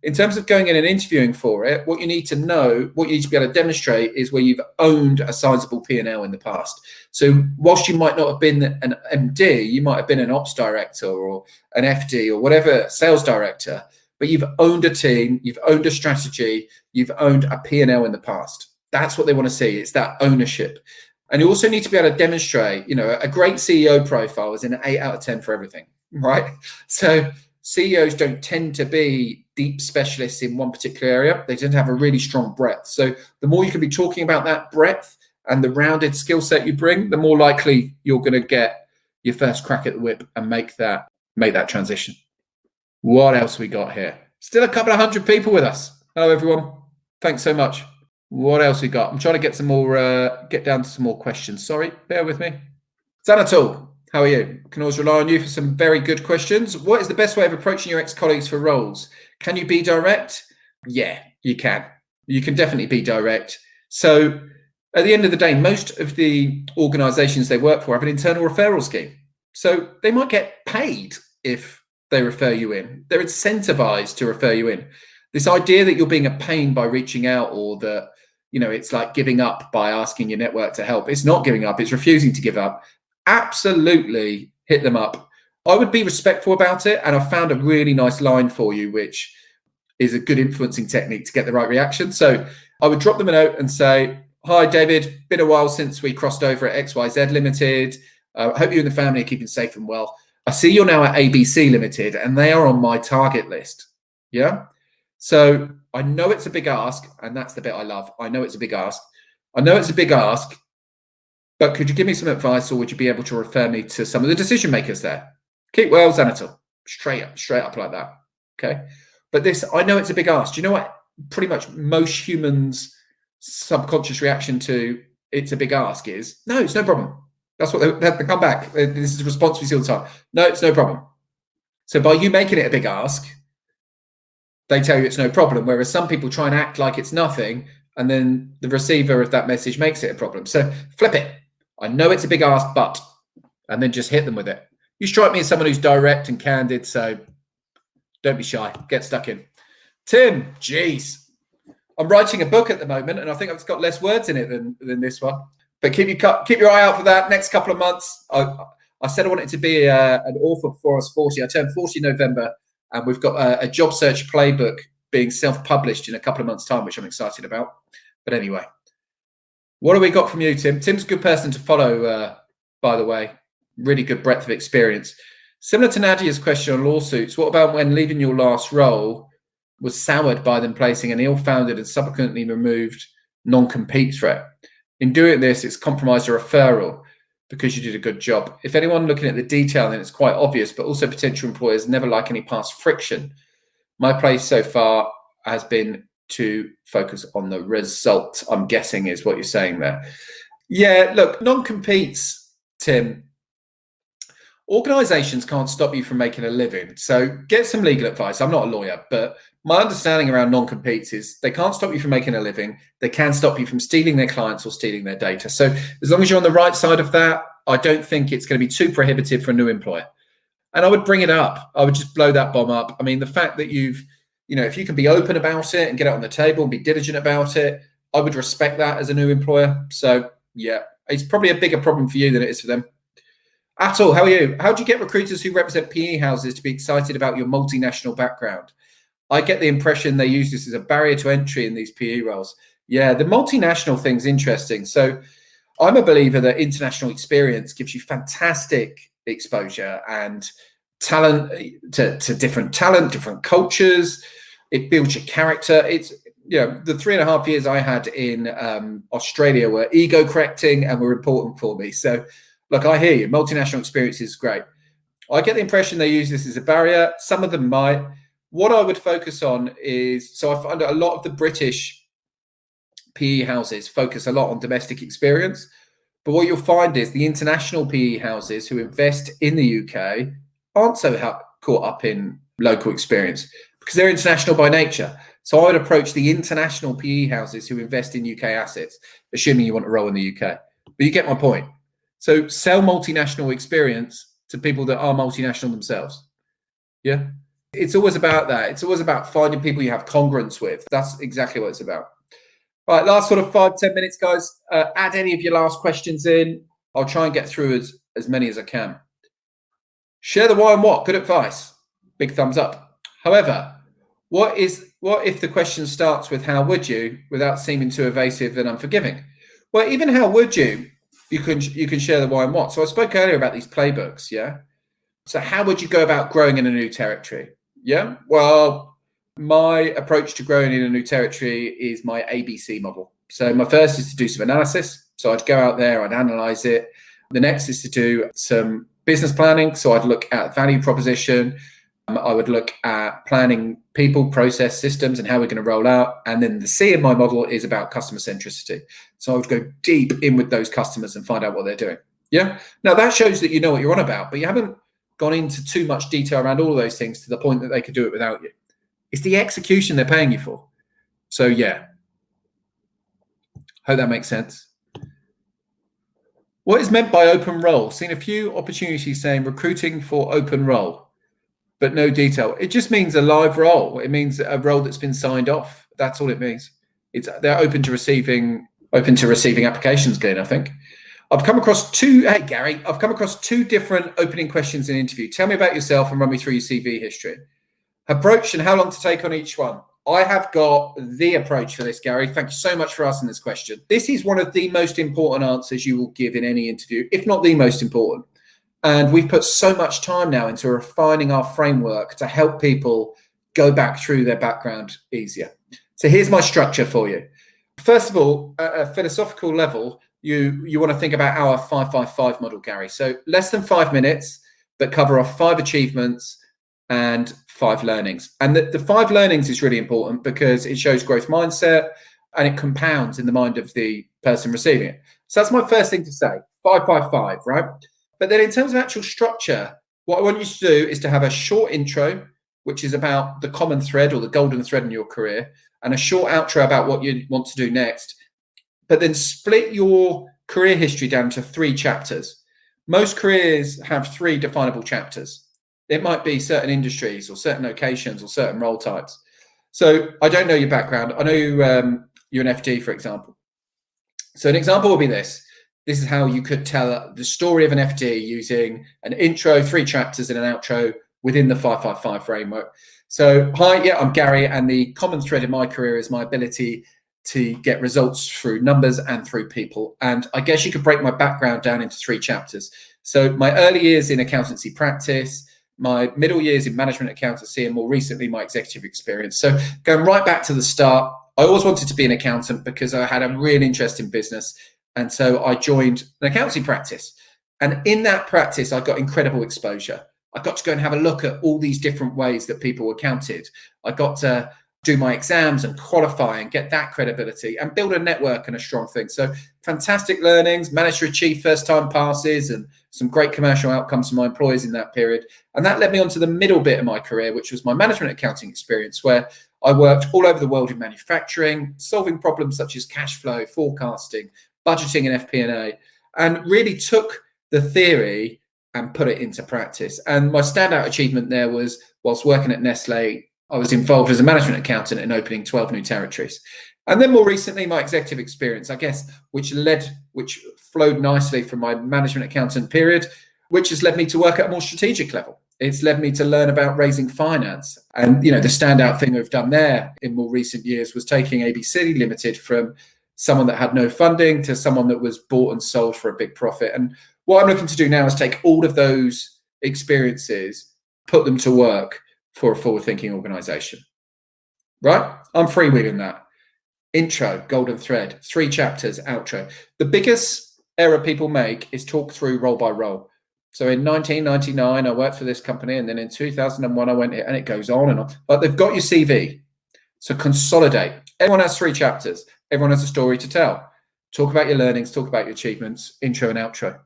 In terms of going in and interviewing for it, what you need to know, what you need to be able to demonstrate is where you've owned a sizable P&L in the past. So whilst you might not have been an MD, you might have been an ops director or an FD or whatever, sales director, but you've owned a team, you've owned a strategy, you've owned a P&L in the past. That's what they want to see. It's that ownership. And you also need to be able to demonstrate, a great CEO profile is an 8 out of 10 for everything, right? So CEOs don't tend to be deep specialists in one particular area. They tend to have a really strong breadth. So the more you can be talking about that breadth and the rounded skill set you bring, the more likely you're going to get your first crack at the whip and make that transition. What else we got here? Still a couple of hundred people with us. Hello, everyone. Thanks so much. What else we got? I'm trying to get some more, get down to some more questions. Sorry, bear with me. Zanatul, how are you? Can always rely on you for some very good questions. What is the best way of approaching your ex-colleagues for roles? Can you be direct? Yeah, you can. You can definitely be direct. So at the end of the day, most of the organizations they work for have an internal referral scheme. So they might get paid if they refer you in. They're incentivized to refer you in. This idea that you're being a pain by reaching out, or that, it's like giving up by asking your network to help. It's not giving up. It's refusing to give up. Absolutely hit them up. I would be respectful about it. And I found a really nice line for you, which is a good influencing technique to get the right reaction. So I would drop them a note and say, hi, David, been a while since we crossed over at XYZ Limited. I hope you and the family are keeping safe and well. I see you're now at ABC Limited and they are on my target list. Yeah. So I know it's a big ask, and that's the bit I love. I know it's a big ask. But could you give me some advice, or would you be able to refer me to some of the decision makers there? Keep well, Zanatul. Straight up like that. Okay. But this, I know it's a big ask. Do you know what pretty much most humans' subconscious reaction to it's a big ask is? No, it's no problem. That's what they come back. This is a response we see all the time. No, it's no problem. So by you making it a big ask, they tell you it's no problem. Whereas some people try and act like it's nothing, and then the receiver of that message makes it a problem. So flip it. I know it's a big ask, but, and then just hit them with it. You strike me as someone who's direct and candid, so don't be shy. Get stuck in. Tim, geez. I'm writing a book at the moment, and I think I've got less words in it than this one. But keep your eye out for that next couple of months. I said I wanted to be an author before I was 40. I turned 40 in November, and we've got a Job Search Playbook being self-published in a couple of months' time, which I'm excited about. But anyway, what do we got from you, Tim? Tim's a good person to follow, by the way. Really good breadth of experience. Similar to Nadia's question on lawsuits, what about when leaving your last role was soured by them placing an ill-founded and subsequently removed non-compete threat? In doing this, it's compromised a referral because you did a good job. If anyone looking at the detail, then it's quite obvious, but also potential employers never like any past friction. My place so far has been to focus on the result, I'm guessing is what you're saying there. Yeah, look, non-competes, Tim, organizations can't stop you from making a living. So get some legal advice. I'm not a lawyer, but my understanding around non-competes is they can't stop you from making a living. They can stop you from stealing their clients or stealing their data. So as long as you're on the right side of that, I don't think it's going to be too prohibitive for a new employer. And I would bring it up. I would just blow that bomb up. I mean, the fact that if you can be open about it and get it on the table and be diligent about it, I would respect that as a new employer. So yeah, it's probably a bigger problem for you than it is for them. Atul, how are you? How do you get recruiters who represent PE houses to be excited about your multinational background? I get the impression they use this as a barrier to entry in these PE roles. Yeah, the multinational thing's interesting. So I'm a believer that international experience gives you fantastic exposure and talent to different talent, different cultures. It builds your character. It's, the 3.5 years I had in Australia were ego correcting and were important for me. So look, I hear you. Multinational experience is great. I get the impression they use this as a barrier. Some of them might. What I would focus on is, so I find a lot of the British PE houses focus a lot on domestic experience. But what you'll find is the international PE houses who invest in the UK aren't so caught up in local experience because they're international by nature. So I would approach the international PE houses who invest in UK assets, assuming you want to roll in the UK. But you get my point. So sell multinational experience to people that are multinational themselves. Yeah. It's always about that. It's always about finding people you have congruence with. That's exactly what it's about. Right, last sort of 5-10 minutes, guys. Add any of your last questions in. I'll try and get through as many as I can. Share the why and what. Good advice. Big thumbs up. However, what if the question starts with how would you without seeming too evasive and unforgiving? Well, even how would you can share the why and what. So I spoke earlier about these playbooks, yeah? So how would you go about growing in a new territory? Yeah, well, my approach to growing in a new territory is my ABC model. So my first is to do some analysis. So I'd go out there, I'd analyze it. The next is to do some business planning. So I'd look at value proposition. I would look at planning people, process, systems, and how we're going to roll out. And then the C in my model is about customer centricity. So I would go deep in with those customers and find out what they're doing. Yeah. Now that shows that you know what you're on about, but you haven't gone into too much detail around all of those things to the point that they could do it without you. It's the execution they're paying you for. So yeah, hope that makes sense. What is meant by open role? Seen a few opportunities saying recruiting for open role, but no detail. It just means a live role. It means a role that's been signed off. That's all it means. They're open to receiving applications, Glenn, I think. I've come across two different opening questions in an interview. Tell me about yourself and run me through your CV history. Approach and how long to take on each one. I have got the approach for this, Gary. Thank you so much for asking this question. This is one of the most important answers you will give in any interview, if not the most important. And we've put so much time now into refining our framework to help people go back through their background easier. So here's my structure for you. First of all, at a philosophical level, you want to think about our 5-5-5 model, Gary. So less than 5 minutes, but cover off 5 achievements and 5 learnings. And the 5 learnings is really important because it shows growth mindset and it compounds in the mind of the person receiving it. So that's my first thing to say, 5-5-5, right? But then in terms of actual structure, what I want you to do is to have a short intro, which is about the common thread or the golden thread in your career, and a short outro about what you want to do next. But then split your career history down to 3 chapters. Most careers have 3 definable chapters. It might be certain industries or certain locations or certain role types. So I don't know your background. I know you're an FD, for example. So an example will be this. This is how you could tell the story of an FD using an intro, 3 chapters, and an outro within the 5-5-5 framework. So, hi, yeah, I'm Gary, and the common thread in my career is my ability to get results through numbers and through people. And I guess you could break my background down into 3 chapters. So my early years in accountancy practice, my middle years in management accountancy, and more recently, my executive experience. So going right back to the start, I always wanted to be an accountant because I had a real interest in business. And so I joined an accountancy practice. And in that practice, I got incredible exposure. I got to go and have a look at all these different ways that people accounted. I got to do my exams and qualify and get that credibility and build a network and a strong thing. So fantastic learnings, managed to achieve first-time passes and some great commercial outcomes for my employees in that period. And that led me on to the middle bit of my career, which was my management accounting experience, where I worked all over the world in manufacturing, solving problems such as cash flow, forecasting, budgeting and FP&A, and really took the theory and put it into practice. And my standout achievement there was, whilst working at Nestle, I was involved as a management accountant in opening 12 new territories. And then more recently, my executive experience, I guess, which flowed nicely from my management accountant period, which has led me to work at a more strategic level. It's led me to learn about raising finance. And, the standout thing we've done there in more recent years was taking ABC Limited from someone that had no funding to someone that was bought and sold for a big profit. And what I'm looking to do now is take all of those experiences, put them to work for a forward-thinking organization, right? I'm freewheeling that. Intro, golden thread, 3 chapters, outro. The biggest error people make is talk through role by role. So in 1999, I worked for this company, and then in 2001, I went here, and it goes on and on. But they've got your CV. So consolidate. Everyone has 3 chapters. Everyone has a story to tell. Talk about your learnings, talk about your achievements, intro and outro.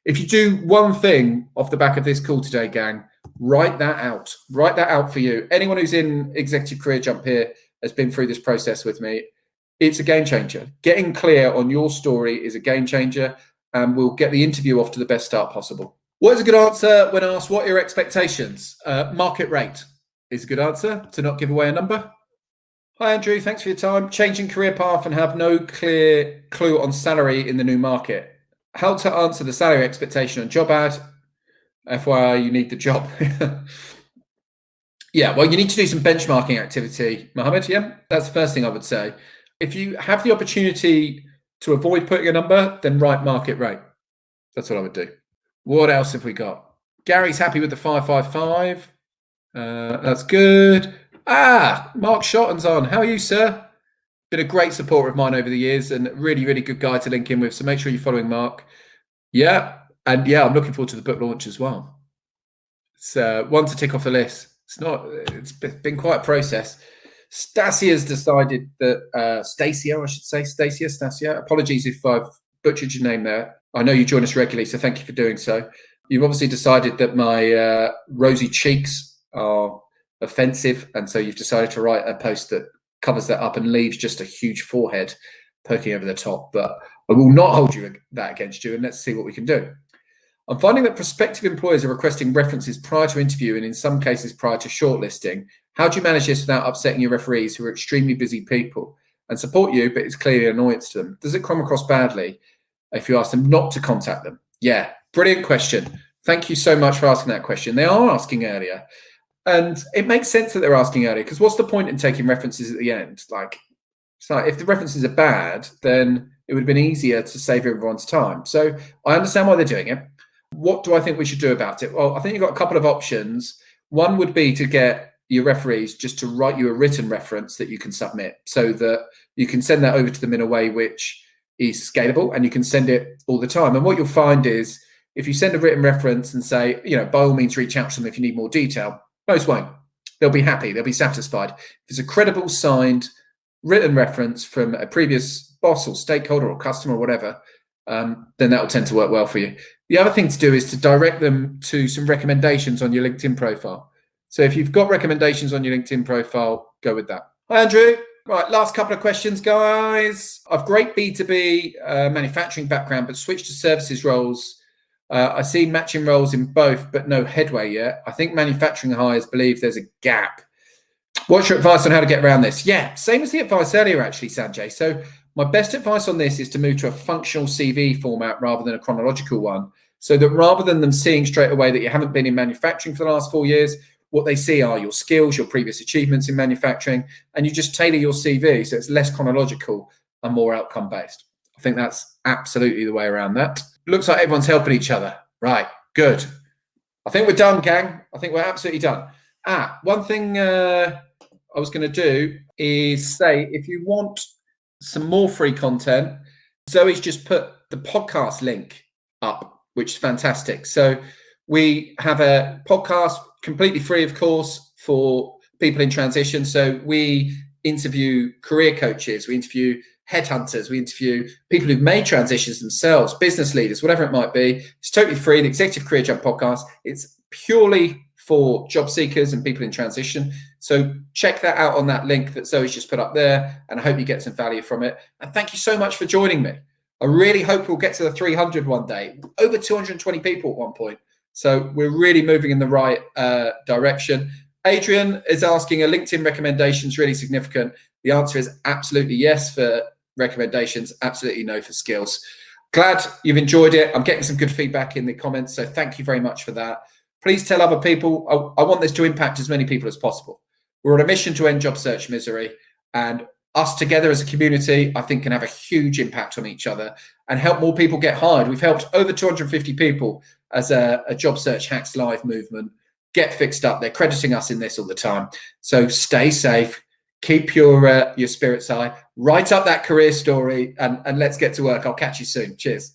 If you do one thing off the back of this call today, gang, write that out. Write that out for you. Anyone who's in Executive Career Jump here has been through this process with me. It's a game changer. Getting clear on your story is a game changer. and we'll get the interview off to the best start possible. What is a good answer when asked what are your expectations? Market rate is a good answer, to not give away a number. Hi, Andrew. Thanks for your time. Changing career path and have no clear clue on salary in the new market. How to answer the salary expectation on job ad. FYI, you need the job. Yeah, well, you need to do some benchmarking activity, Mohammed. Yeah, that's the first thing I would say. If you have the opportunity to avoid putting a number, then write market rate. That's what I would do. What else have we got? Gary's happy with the 555. That's good. Mark Shotton's on. How are you, sir? Been a great supporter of mine over the years and really, really good guy to link in with. So make sure you're following Mark. Yeah. And yeah, I'm looking forward to the book launch as well. It's one to tick off the list. It's been quite a process. Stasia's decided that, Stacia. Apologies if I've butchered your name there. I know you join us regularly, so thank you for doing so. You've obviously decided that my rosy cheeks are offensive, and so you've decided to write a post that covers that up and leaves just a huge forehead poking over the top. But I will not hold that against you, and let's see what we can do. I'm finding that prospective employers are requesting references prior to interview and in some cases prior to shortlisting. How do you manage this without upsetting your referees who are extremely busy people and support you, but it's clearly an annoyance to them? Does it come across badly if you ask them not to contact them? Yeah, brilliant question. Thank you so much for asking that question. They are asking earlier. And it makes sense that they're asking earlier, because what's the point in taking references at the end? It's like if the references are bad, then it would have been easier to save everyone's time. So I understand why they're doing it. What do I think we should do about it? Well, I think you've got a couple of options. One would be to get your referees just to write you a written reference that you can submit so that you can send that over to them in a way which is scalable and you can send it all the time. And what you'll find is if you send a written reference and say, by all means, reach out to them if you need more detail, most won't. They'll be happy. They'll be satisfied. If it's a credible, signed, written reference from a previous boss or stakeholder or customer or whatever, then that will tend to work well for you. The other thing to do is to direct them to some recommendations on your LinkedIn profile. So if you've got recommendations on your LinkedIn profile, go with that. Hi, Andrew. Right, last couple of questions, guys. I've great B2B manufacturing background, but switched to services roles. I see matching roles in both, but no headway yet. I think manufacturing hires believe there's a gap. What's your advice on how to get around this? Yeah, same as the advice earlier, actually, Sanjay. So my best advice on this is to move to a functional CV format rather than a chronological one, so that rather than them seeing straight away that you haven't been in manufacturing for the last 4 years, what they see are your skills, your previous achievements in manufacturing, and you just tailor your CV so it's less chronological and more outcome-based. I think that's absolutely the way around that. Looks like everyone's helping each other. Right, good. I think we're done, gang. I think we're absolutely done. One thing I was going to do is say, if you want some more free content, Zoe's just put the podcast link up, which is fantastic. So we have a podcast completely free, of course, for people in transition. So we interview career coaches, we interview headhunters, we interview people who've made transitions themselves, business leaders, whatever it might be. It's totally free, the Executive Career Jump podcast. It's purely for job seekers and people in transition. So check that out on that link that Zoe's just put up there, and I hope you get some value from it. And thank you so much for joining me. I really hope we'll get to the 300 one day. Over 220 people at one point. So we're really moving in the right direction. Adrian is asking, are LinkedIn recommendations really significant? The answer is absolutely yes for recommendations, absolutely no for skills. Glad you've enjoyed it. I'm getting some good feedback in the comments, so thank you very much for that. Please tell other people. I want this to impact as many people as possible. We're on a mission to end job search misery, and us together as a community, I think, can have a huge impact on each other and help more people get hired. We've helped over 250 people as a Job Search Hacks Live movement get fixed up. They're crediting us in this all the time. So stay safe, keep your spirits high, write up that career story, and let's get to work. I'll catch you soon. Cheers.